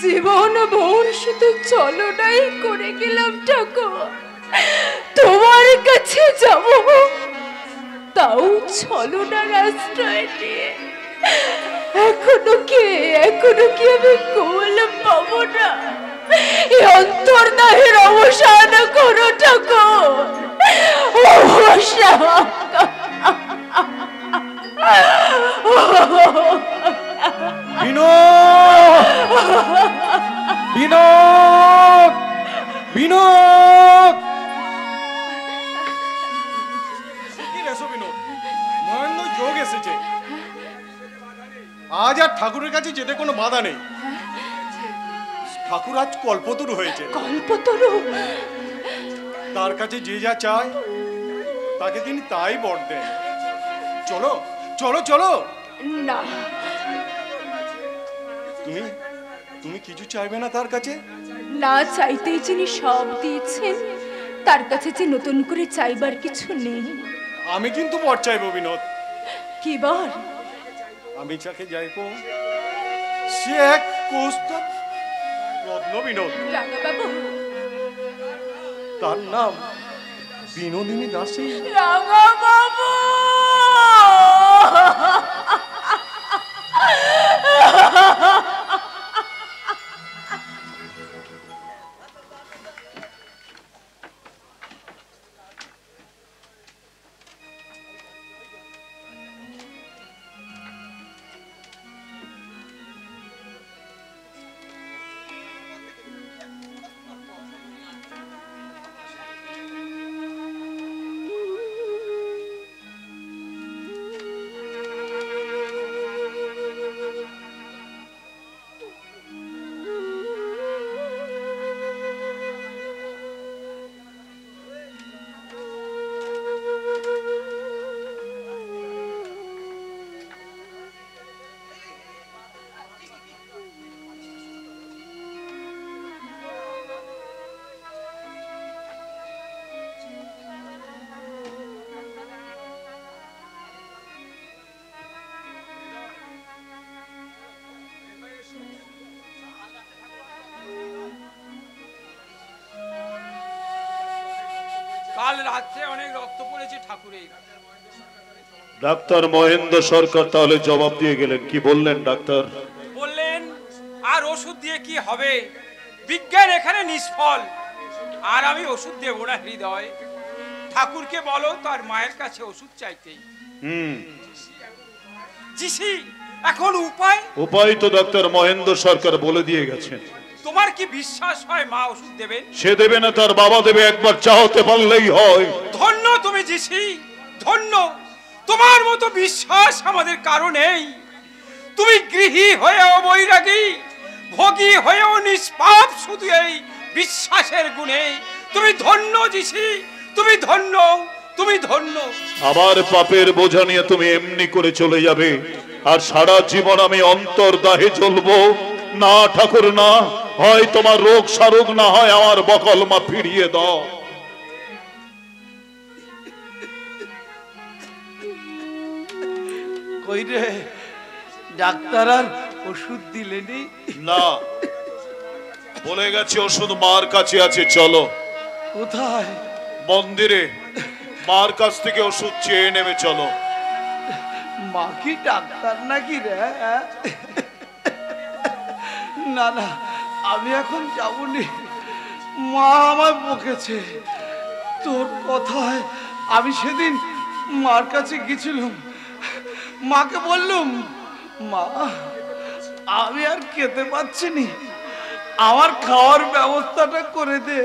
জীবন ভোর শুধু চলো নাই করে গেলাম ঠাকুর। তোমার কাছে যাব, তাও চলো না আশ্রয় নিয়ে। এখনো কি আমি কোল পাবো না? এই অন্তর্দাহের অবসান করো ঠাকুর, অবসান। বিনোদ, বিনোদ, মহেন্দ্র যোগ এসেছে। আজ আর ঠাকুরের কাছে যেতে কোনো বাধা নেই। ঠাকুর আজ কল্পতরু হয়েছে। কল্পতরু? তার কাছে যে যা চায় তাকে তিনি তাই বর দেন। চলো চলো চলো। না, তুমি কিছু চাইবে না তার কাছে? না চাইতেই যিনি সব দিয়েছেন, তার কাছে যে নতুন করে চাইবার কিছু নেই। আমি কিন্তু বর চাইব বিনোদ। কি বর? আমি যাকে যাইবো সে এক কৌস্তব রত্ন বিনোদ। রাঙা বাবু, তার নাম বিনোদিনী দাসী। রাঙা বাবু, কাল রাত্রে অনেক রক্ত পড়েছে ঠাকুরের। ডাক্তার মহেন্দ্র সরকার তাহলে জবাব দিয়ে গেলেন। কি বললেন ডাক্তার? বললেন আর ওষুধ দিয়ে কি হবে, বিজ্ঞান এখানে নিষ্ফল। আর আমি ওষুধ দেব না হৃদয়। ঠাকুরকে বলো তার মায়ের কাছে ওষুধ চাইতে। জিসি, এখন উপায় তো ডাক্তার মহেন্দ্র সরকার বলে দিয়ে গেছেন। তোমার কি বিশ্বাস হয় মা ওষুধ দেবে? সে দেবে না, তার বাবা দেবে। একবার চাহতে পারলেই হয়। ধন্য তুমি জিসি, ধন্য। তোমার মতো বিশ্বাস আমাদের কারো নেই। তুমি গৃহী হয়েও বৈরাগী, ভোগী হয়েও নিষ্পাপ শুধু এই বিশ্বাসের গুণে। তুমি ধন্য জিসি, তুমি ধন্য, তুমি ধন্য। আবার পাপের বোঝা নিয়ে তুমি এমনি করে চলে যাবে, আর সারা জীবন আমি অন্তর্দাহে চলবো? না ঠাকুর না, হয় তোমার রোগ সারোগ, না হয় আমার বকলমা ফিরিয়ে দাও। কই রে, ডাক্তার আর ওষুধ দিলেনি? না, বলে গেছে ওষুধ মার কাছে আছে। চলো। কোথায়? মন্দিরে। মার কাছ থেকে ওষুধ চেয়ে নেবে। চলো। মা কি ডাক্তার নাকি রে? না না, আমি এখন যাবনি, মা আমায় বকেছে। তোর কথায় আমি সেদিন মার কাছে গেছিলাম, মাকে বললুম, মা আমি আর খেতে পাচ্ছি নি, আমার খাওয়ার ব্যবস্থাটা করে দে।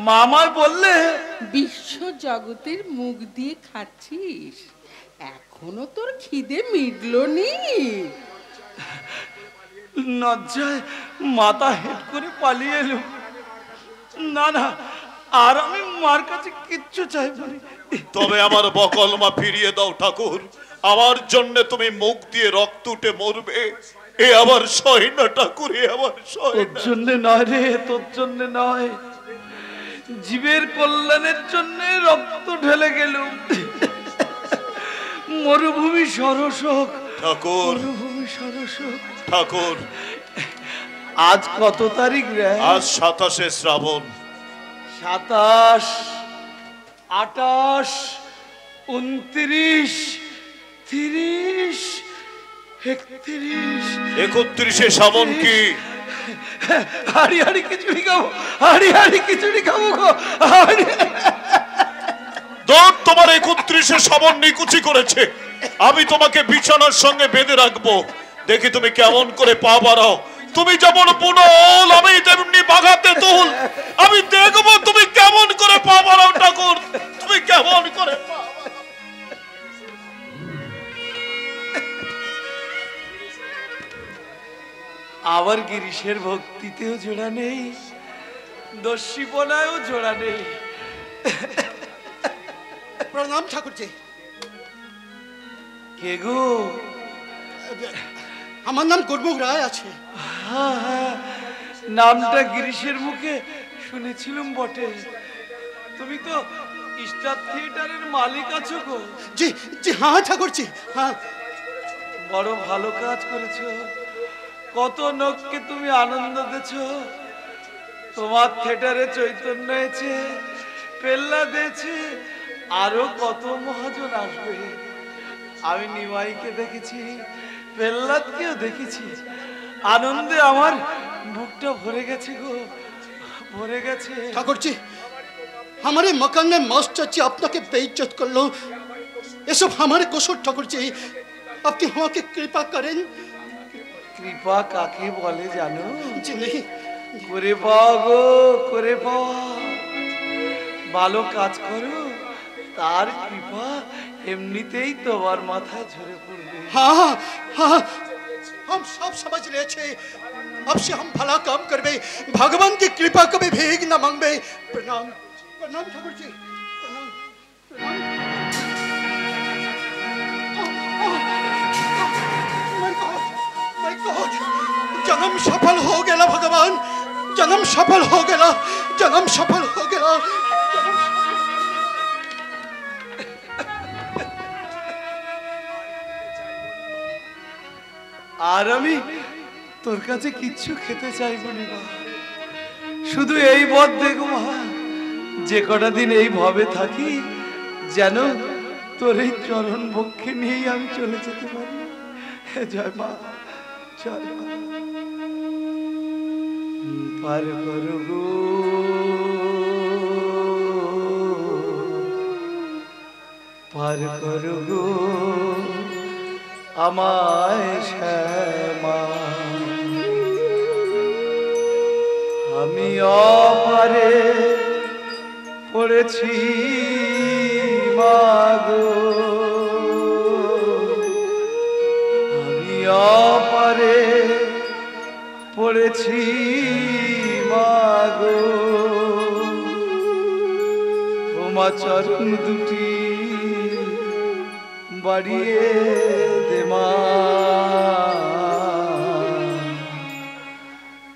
মামায় বললে, বিশ্ব জগতের মুখ দিয়ে খাচ্ছিস, এখনো তোর খিদে মিটলো নি? লজ্জায় মাথা হেট করে পালিয়ে এলো। না না, আর আমি মার কাছে কিচ্ছু চাইব না। তবে আমার বকল মা ফিরিয়ে দাও ঠাকুর, আমার জন্য তুমি মুখ দিয়ে রক্ত উঠে মরবে, এ আবার সয় না ঠাকুর, এ আবার সয় তোর জন্য নয় রে, তোর জন্য নয়, জীবের কল্যাণের জন্য রক্ত ঢেলে গেল। মরুভূমি সরসক ঠাকুর, মরুভূমি সরসক। ঠাকুর আজ কত তারিখ রে? আজ 27শে শ্রাবণ। 27, 28, 29, 30, 31, 31শে শ্রাবণ কি? হাড়ি হাড়ি খিচুড়ি খাবো, হাড়ি হাড়ি খিচুড়ি খাবো গো। দৌড়, তোমার 31শে শ্রাবণ নিকুচি করেছে। আমি তোমাকে বিছানার সঙ্গে বেঁধে রাখবো, দেখি তুমি কেমন করে পা বাড়াও। তুমি যেমন বুনল, আমি তেমনি বাগাতে তুল। আমি দেখবো তুমি কেমন করে পা বাড়াও ঠাকুর, তুমি কেমন করে পা বাড়াও। আবার গিরিশের ভক্তিতেও জোড়া নেই, দস্যিপনায়ও জোড়া নেই। প্রণাম ঠাকুরজি। কে গো? আমার নাম গুরমুখ রায় আছে। হ্যাঁ হ্যাঁ, নামটা গিরিশের মুখে শুনেছিলাম বটে। তুমি তো স্টার থিয়েটারের মালিক আছো গো? জি জি হ্যাঁ ঠাকুরজি, হ্যাঁ। বড় ভালো কাজ করেছো, কত লোককে তুমি আনন্দ দিয়েছো। তোমার থিয়েটারে চৈতন্য হয়েছে, পেল্লা দিয়েছে, আরো কত মহাজন আসবে। আমি নিমাইকে দেখেছি, পেল্লাদকেও দেখেছি, আনন্দে আমার বুকটা ভরে গেছে গো, ভরে গেছে। ঠাকুরজি, हमारे मकान में मास्टर जी আপনাকে বেইজ্জত করলো, এসব हमारे কসুর ঠাকুরজি। আপনি আমাকে কৃপা করেন। কৃপা কাকে বলে জানো? জি नहीं। করে পাও গো, করে পাও। ভালো কাজ করো, তার কৃপা এমনিতেই তোমার মাথায় ঝরে পড়বে। हाँ हाँ, हम सब समझ रहे थे। अब से हम भला काम करबे, भगवान की कृपा कभी भीख न मांगबे। प्रणाम प्रणाम ठाकुर जी, प्रणाम प्रणाम। My God, जन्म सफल हो गया भगवान, जन्म सफल हो गया, जन्म सफल हो गया। আর আমি তোর কাছে কিচ্ছু খেতে চাইবো না, শুধু এই পথ দেখো মা, যে কটা দিন এই ভাবে থাকি যেন তোর এই চরণ বক্ষে নিয়েই আমি চলে যেতে পারি। জয় মা, জয় মা। পার করো গো, পার করো গো আমায় শ্যামা, আমি অপারে পড়েছি মাগো, আমি অপারে পড়েছি মাগো, তোমার চরণ দুটি বাড়িয়ে দে মা,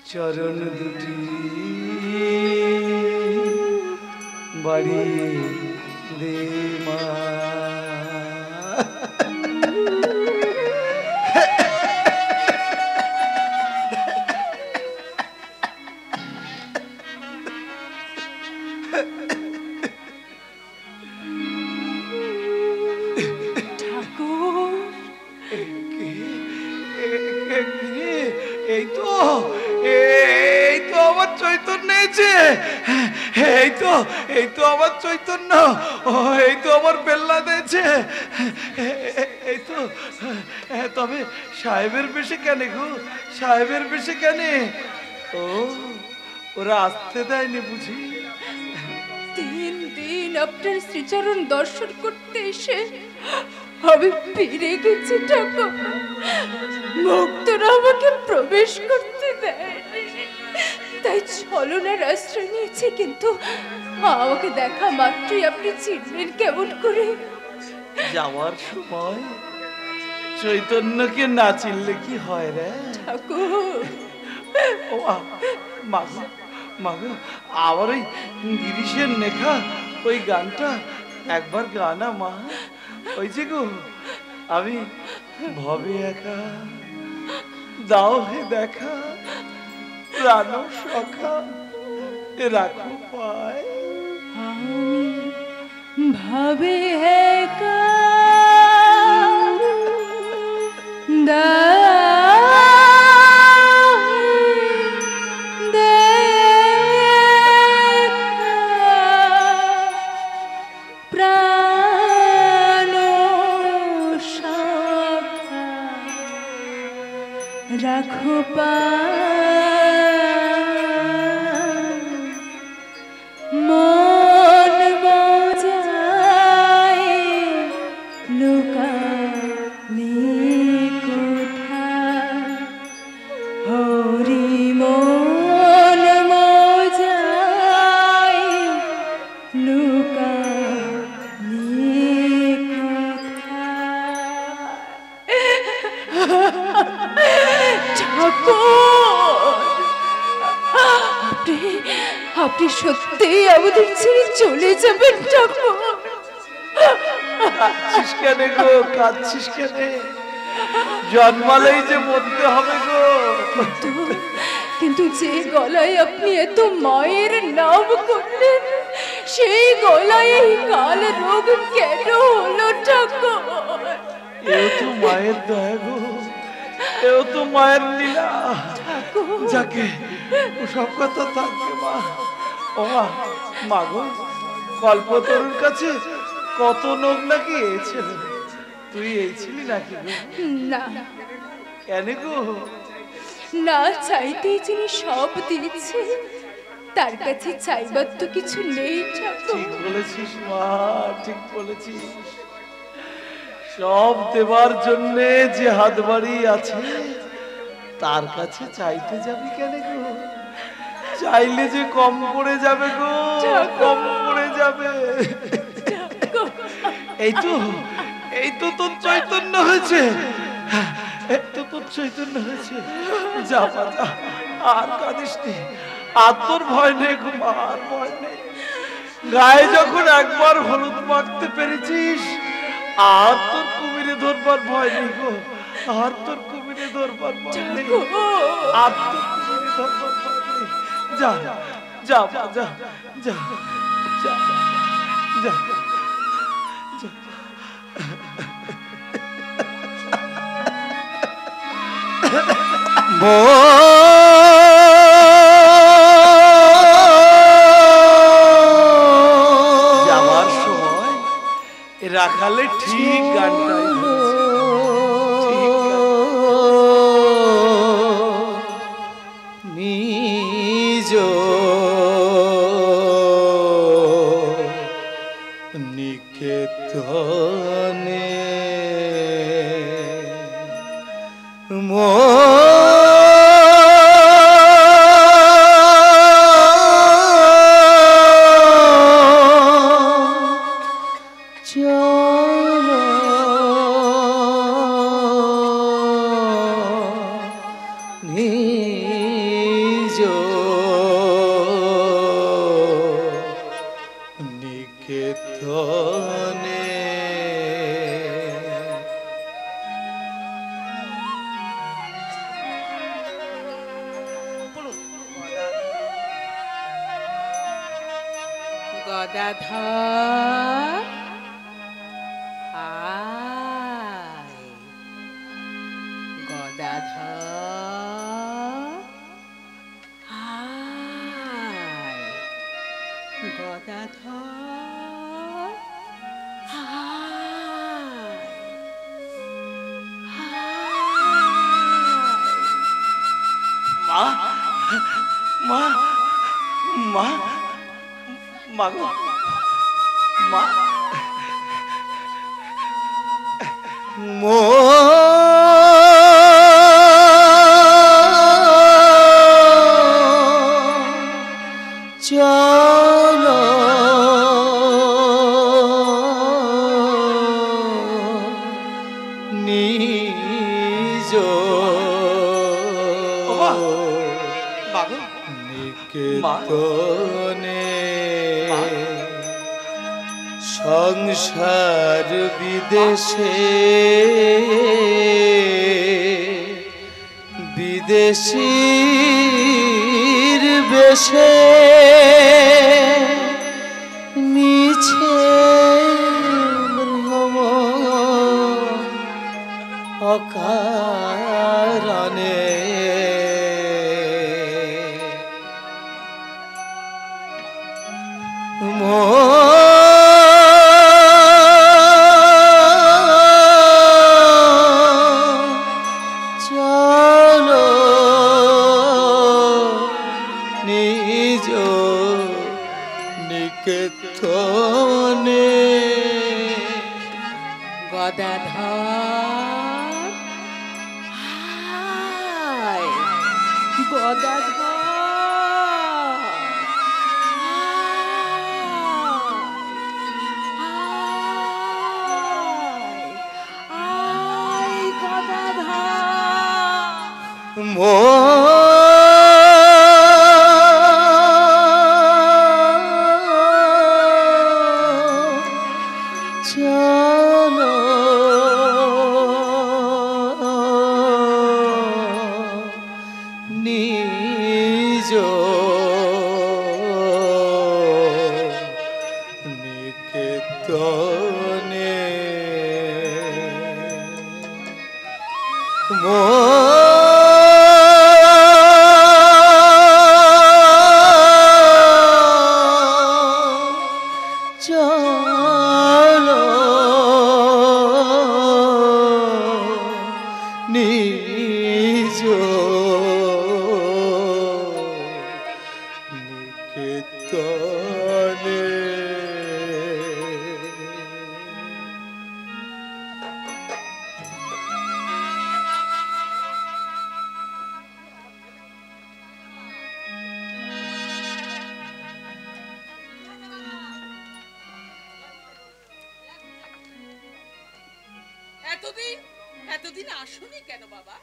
চরণ দুটি বাড়িয়ে দে মা। এই তো আমার চৈতন্য এসে, এই তো আমার চৈতন্য, এই তো আমার বেল্লা দিয়েছে, এই তো। তবে সাহেবের বেশে কেন গো, সাহেবের বেশে কেন? ও ওরা আসতে দেয়নি বুঝি? 3 দিন আপনার শ্রীচরণ দর্শন করতে এসে আমি ফিরে গেছি ঠাকুর। ভক্তরা আমাকে প্রবেশ করতে দেয়নি, তাই ছলনার আশ্রয় নিয়েছি। কিন্তু আমাকে দেখা মাত্রই আপনি চিনবেন কেমন করে? যাওয়ার সময় চৈতন্যকে না চিনলে কি হয় রে ঠাকুর? ও মাগো মাগো, আবার ওই গিরিশের লেখা ওই গানটা একবার গানা মা। ওই যে গো, আমি ভবে একা দাও হে দেখা, প্রাণ সখা রাখো পায়। ভাবে একা রাখো মন মজায় লুকালে কোথায়, হরি মন মজায় লুকালে আপনি সত্যিই আমাদের ছেড়ে চলে যাবেন ঠাকুর? কাঁদছিস কেন গো, কাঁদছিস কেন? জন্মালেই যে মরতে হবে গো। কিন্তু যে গলায় আপনি এত মায়ের নাম করলেন, সেই গলায় কাল রোগ কেন হলো ঠাকুর? এও তো মায়ের দয়া গো, এও তো মায়ের লীলা। যাকে সব কথা থাকবে মা। ও মা, মা গো, কল্পতরুর কাছে কত লোক নাকি এসেছিল, তুই এইছিলি নাকি গো? না। কেন গো? না চাইতেই যিনি সব দিয়েছে, তার কাছে চাইবার তো কিছু নেই ঠাকুর। ঠিক বলেছিস মা, ঠিক বলেছিস। সব দেবার জন্য যে হাত বাড়ি আছে, তার কাছে চাইতে যাবি কেন গো? চাইলে যে কম পড়ে যাবে গো, কম পড়ে যাবে। এই তো তোর চৈতন্য হয়েছে, এই তো তোর চৈতন্য হয়েছে। যা যা, আর কাঁদিস নি, আর তোর ভয় নেই গো মা, আর ভয় নেই। গায়ে যখন একবার হলুদ মাখতে পেরেছিস, আর তোর কুমিরে ধরবার ভয় নেই গো, আর তোর কুমিরে ধরবার ভয় নেই, আর তোর কুমিরে ধরবার ভয় নেই। যা যা যা যা যা যা যা। যাওয়ার সময় রাখালে ঠিক গানটাই নিজ নিকেতনে গদাধর আয়, গদাধর গদাধর হায় মা মা মা মা গো মা চলো নিজ নিকেতনে সংসার বিদেশে বিদেশীর বেশে মিছে ভ্রম অকারণে চলো নিজ নিকেতনে গদাধর হায় গদাধর চলো নিজ নিকেতনে চলো নিজ নিকেতনে এতদিন আসুনি কেন বাবা?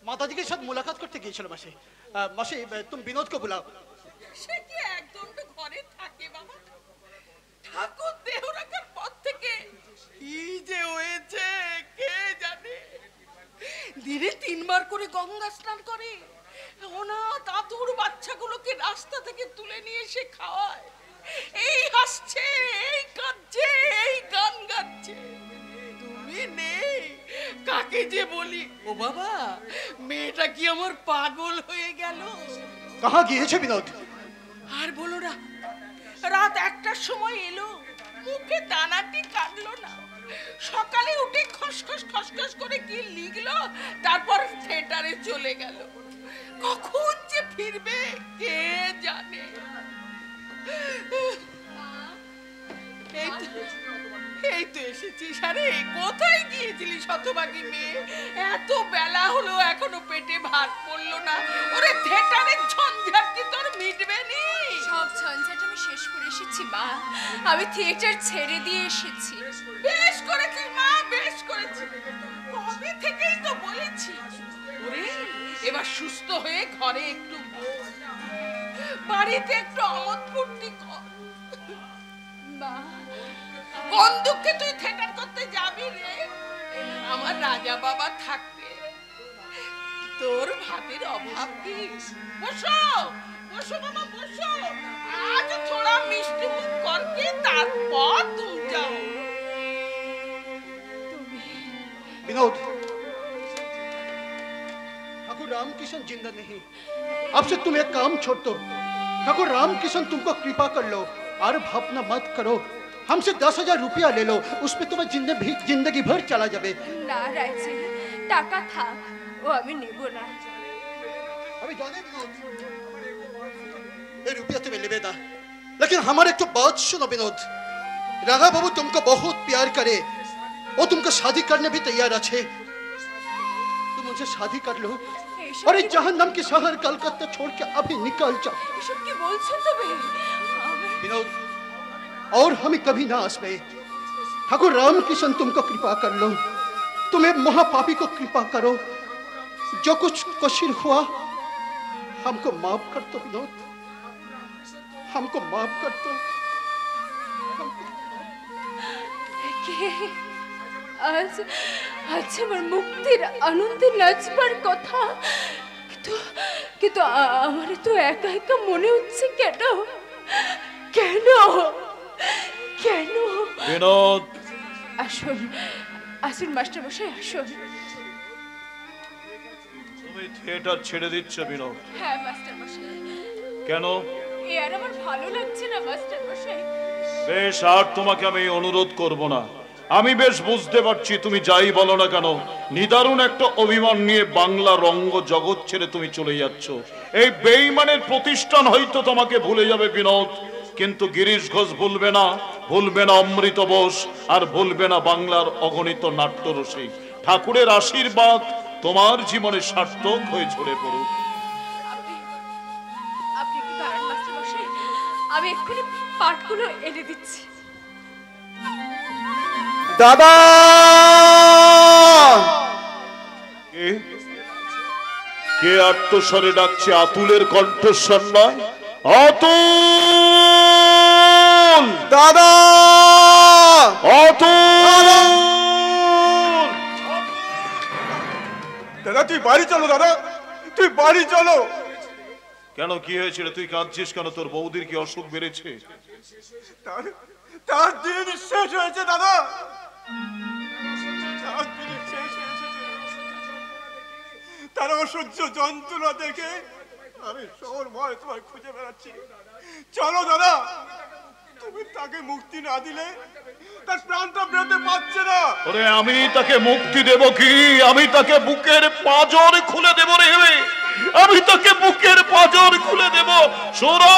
माताजी के साथ मुलाकात करते গিয়েছিল মাসি। মাসি तुम विनोद को बुलाओ। সে কি একদণ্ড ঘরে থাকে বাবা? ঠাকুর দেহ রাখার পর থেকে কি যে হয়েছে কে জানে। দিনে 3 বার করে গঙ্গা স্নান করে, অনাথ আতুর বাচ্চাগুলোকে রাস্তা থেকে তুলে নিয়ে এসে খাওয়ায়। এই হাসছে, এই কাঁদছে, এই গান গাচ্ছে। তুমি নেই, কাকে যে বলি। ও বাবা, মেয়েটা কি আমার পাগল হয়ে গেল। कहाँ গিয়েছে বিনোদ? আর বলো না, রাত 1টার সময় এলো, মুখে দানাটি কাটলো না। সকালে উঠে খসখস খসখস করে কি লিখলো, তারপর থিয়েটারে চলে গেল। কখন যে ফিরবে কে জানে। এই তো এসেছিস। আরে কোথায় গিয়েছিলি শতভাগী মেয়ে? এত বেলা হলো এখনো পেটে ভাত পড়লো না। ওরে থিয়েটারের ঝঞ্ঝাট কি তোর মিটবে নি? সব ঝঞ্ঝাট আমি শেষ করে এসেছি মা। আমি থিয়েটার ছেড়ে দিয়ে এসেছি। বেশ করেছিস মা, বেশ করেছিস। কবে থেকেই তো বলেছি। ওরে এবার সুস্থ হয়ে ঘরে একটু বস, বাড়িতে একটু আমোদ ফুর্তি কর। মা, কোন দুঃখে তুই থিয়েটার করতে যাবি রে? আমার রাজা বাবা থাকতে তোর ভাতের অভাব কি? বসো বসো বাবা বসো, আজ থোড়া মিষ্টি মুখ করকে তারপর তুম যাও। विनोद, ठाकुर रामकिशन जिंदा नहीं। अब से तुम एक काम छोड़ दो। ठाकुर रामकिशन तुमको कृपा कर लो, और भावना मत करो। हमसे 10,000 रुपया ले लो, उसमें तुम्हें जिंदगी भर चला जावे। না রাইছে, টাকা থাক, ও আমি নেব না। अभी जाने विनोद, ये रुपया तुम्हें लेवेदा, लेकिन हमारे एक तो बात सुनो विनोद, राघा बाबू तुमको बहुत प्यार करे, वो तुमको शादी करने भी तैयार है। तुम उनसे शादी कर लो और इस जहन्नम की शहर कलकत्ता छोड़ के अभी निकल जाओ। এসব কি বলছো তুমি? विनोद, और हमें कभी ना आसवे। ठाकुर रामकिशन तुमको कृपा कर लो, तुम्हें महापापी को कृपा करो। जो कुछ कशिर हुआ हमको माफ कर दो विनोद, हमको माफ कर दो। আজ আজ আমার মুক্তির আনন্দে নাচবার কথা, কিন্তু আমার তো একা একা মনে হচ্ছে। কেন কেন কেন? বিনোদ, আসুন আসুন মাস্টার মশাই, আসুন। তুমি থিয়েটার ছেড়ে দিচ্ছ বিনোদ? হ্যাঁ মাস্টার মশাই। কেন? এ আর আমার ভালো লাগছে না মাস্টার মশাই। বেশ, আর তোমাকে আমি অনুরোধ করব না। আমি বেশ বুঝতে পারছি তুমি যাই বলো না কেন, নিদারুণ একটা অভিমান নিয়ে বাংলা রঙ্গ জগৎ ছেড়ে তুমি চলে যাচ্ছ। এই বেঈমানের প্রতিষ্ঠান হয়তো তোমাকে ভুলে যাবে বিনোদ, কিন্তু গিরিশ ঘোষ ভুলবে না, ভুলবে না অমৃত বোস, আর ভুলবে না বাংলার অগণিত নাট্যরসিক। ঠাকুরের আশীর্বাদ তোমার জীবনে সার্থক হয়ে ঝরে পড়ুক। আপনি একটু দাঁড়ান মাস্টার মশাই, আমি এক্ষুনি পাঠগুলো এনে দিচ্ছি। দাদা, কে আত্মস্বরে ডাকছে? আতুলের কণ্ঠস্বর নয়, অতুল দাদা, অতুল। দাদা তুই বাড়ি চলো, দাদা তুই বাড়ি চলো। কেন, কি হয়েছিল? তুই কাঁদছিস কেন? তোর বৌদির কি অসুখ বেড়েছে? তার দিন শেষ হয়েছে দাদা, তার দিন শেষ হয়েছে। তার অসহ্য যন্ত্রণা দেখে আমি শহরময় তোমায় খুঁজে বেড়াচ্ছি। চলো দাদা, তুমি তাকে মুক্তি না দিলে তার প্রাণটা বেরোতে পারছে না। ওরে, আমি তাকে মুক্তি দেব কি? আমি তাকে বুকের পাঁজর খুলে দেব রে, আমি তাকে বুকের পাঁজর খুলে দেব। সোরা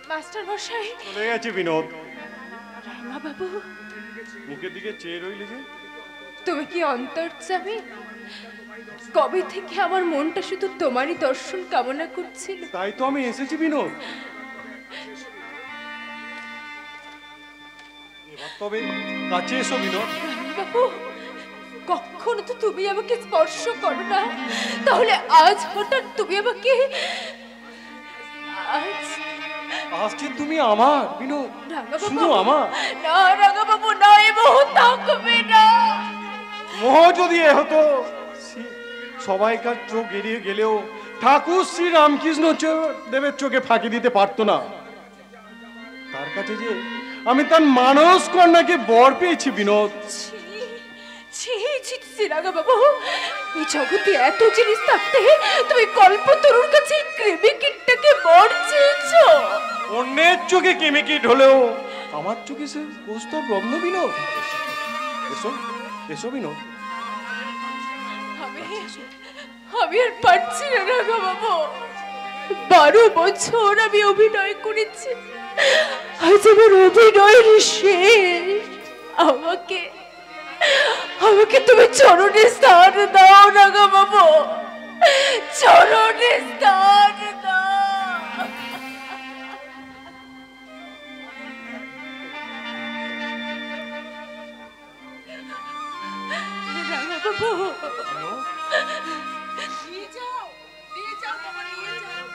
মাস্টার মশাই চলে গেছে বিনোদ। রাঙা বাবু, মুখের দিকে চেয়ে রইলে যে। তুমি কি অন্তর্যামী? কবে থেকে আমার মনটা শুধু তোমারই দর্শন কামনা করছিল। তাই তো আমি এসেছি বিনোদ। এবার তবে কাছে এসো বিনোদ। বাবু, কখনো তো তুমি আমাকে স্পর্শ করো না, তাহলে আজ হঠাৎ তুমি আমাকে আজকে তুমি আমার বিনোদ, শুধু আমার। না রাঙা বাবু, না, এ মোহ থাকবে না। মোহ যদি এ হতো, সবাইকার চোখ এড়িয়ে গেলেও ঠাকুর শ্রী রামকৃষ্ণ দেবের চোখে ফাঁকি দিতে পারতো না। তার কাছে যে আমি তার মানস কন্যাকে বর পেয়েছি বিনোদ। রাঙা বাবু, এই জগতে এত জিনিস থাকতে তুমি কল্পতরুর কাছে কৃমি কীটটাকে বর চেয়েছো। অন্যের চোখে কেমিকিট হলেও আমার চোখে সে কৌস্তব রত্ন বিনোদ। এসো এসো বিনোদ। আমি আর পারছি না রাঙা বাবু। 12 বছর আমি অভিনয় করেছি, আজ আমার অভিনয়ের শেষ। আমাকে তুমি চরণে স্থান দাও রাঙা বাবু, চরণে স্থান দাও। রাঙা বাবু, নিয়ে যাও বাবা, নিয়ে যাও।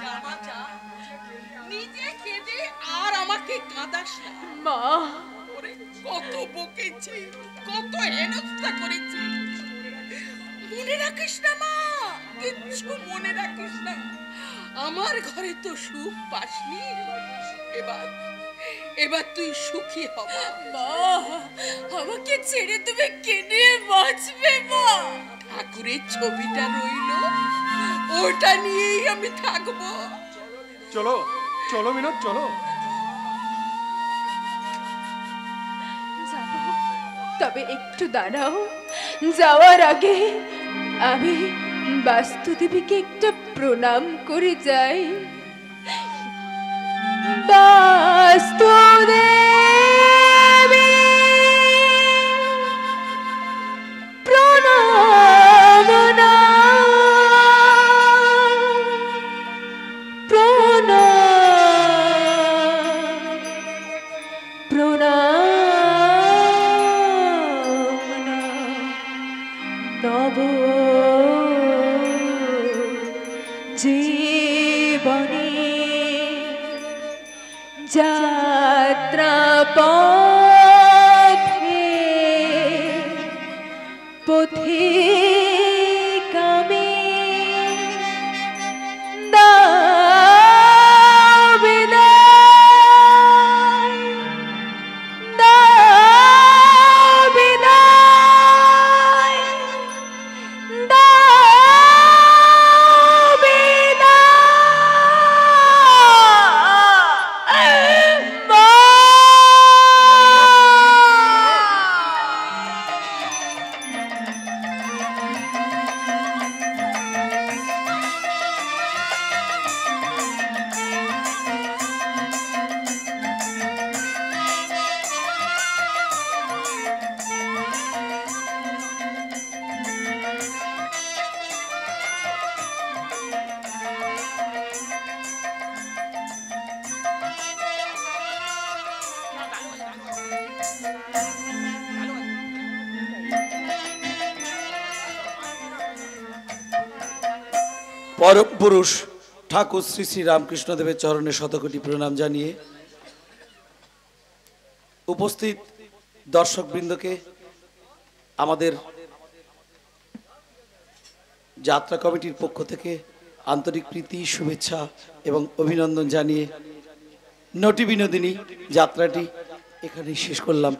জামা যা, নিজে কেঁদে আর আমাকে কাঁদাস না। মা, কত বকেছি, কত হেনস্থা করেছি, মনে রাখিস না মা, কিচ্ছু মনে রাখিস না। আমার ঘরে তো সুখ পাসনি, এবার তুই সুখী হবা। মা, আমাকে ছেড়ে তুমি কে নিয়ে বাঁচবে মা? ঠাকুরের ছবিটা রইল, ওটা নিয়েই আমি থাকবো। চলো চলো বিনোদ, চলো। যাবো, তবে একটু দাঁড়াও। যাওয়ার আগে আমি বাস্তুদেবীকে একটা প্রণাম করে যাই। বাস্তুদেবী প্রণাম, প্রণাম, প্রণাম নব জীবনে যাত্রা পথে পথিকামে পরম পুরুষ ঠাকুর শ্রী শ্রী রামকৃষ্ণদেবের চরণে শতকোটি প্রণাম জানিয়ে উপস্থিত দর্শকবৃন্দকে আমাদের যাত্রা কমিটির পক্ষ থেকে আন্তরিক প্রীতি, শুভেচ্ছা এবং অভিনন্দন জানিয়ে নটি বিনোদিনী যাত্রাটি এখানেই শেষ করলাম।